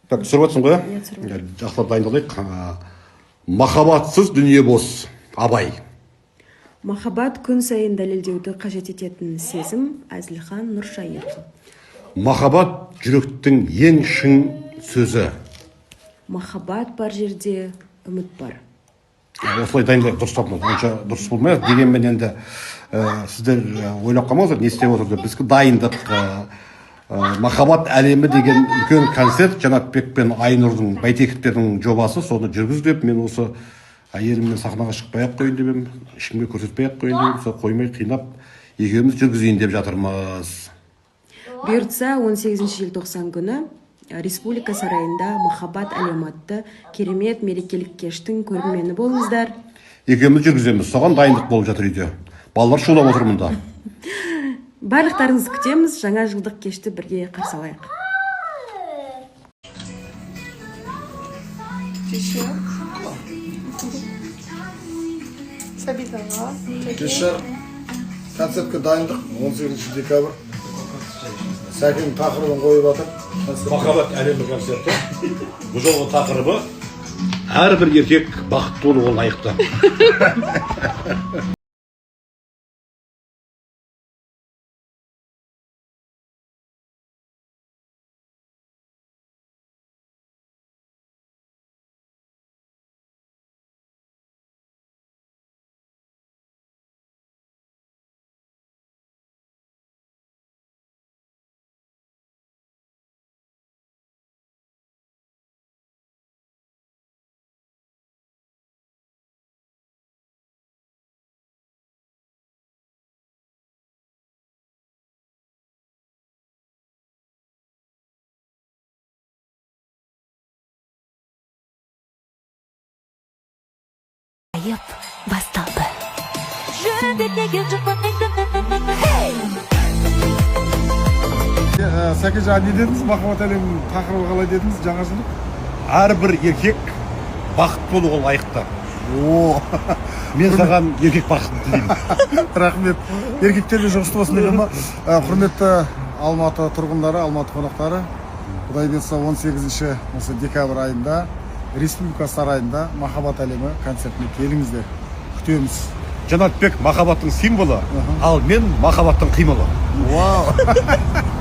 Так, түсіріп отырсың ғой? Иә, түсіріп отырмын. Жақсылап дайындалайық. Махаббатсыз дүние бос. Абай. Махаббат күн сайын дәлелдеуді қажет ететін сезім. Әзілхан Нұршайықов. Махаббат жүректің ең шын сөзі. Махаббат бар жерде үміт бар. Осылай дайындалайық, дұрыстап, онша дұрыс болмайды. Дегенмен енді сіздер ойлап қалмаңыздар, не істеп отыр деп. Бізге дайындық, махаббат әлемі деген үлкен концерт Жанатбек пен Айнұрдың, Байтековтердің жобасы, соны жүргізіп, мен осы әйеліммен сахнаға шықпай-ақ қойын деп едім, ешкімге көрсетпей-ақ қойын деп едім, сол қоймай қинап, екеуміз жүргізейін деп жатырмыз. Бұйыртса 18 желтоқсан күні Республика сарайында Махаббат әлемі атты керемет мерекелік кештің көрермені болыңыздар. Екеуміз жүргіземіз, соған дайындық болып жатыр үйде. Балалар шулап отыр мұнда. Барлықтарыңызды күтеміз, жаңа жылдық кешті бірге қарсы алайық. Кешір концертке дайындық 18 декабрь. Сәкен тақырыбын қойып жатыр. Махаббат әлемі концерті. Бұл жолғы тақырыбы әрбір еркек бақытты болуға лайықты. Басталды. Сәкен жаңа не дедіңіз? Махаббат әлемінің тақырыбы қалай дедіңіз? Жаңа жылдық? Әрбір еркек бақытты болуға лайықты. О, Мен саған еркек бақытты деймін. рахмет. Еркектерге жұғысты болсын деген ба? Құрметті Алматы тұрғындары, Алматы қонақтары, Құдай бұйыртса 18 декабрь айында Республика сарайында Махаббат әлемі концертіне келіңіздер. Күтеміз. Жанатбек махаббаттың символы, ал мен махаббаттың қимылы. Вау!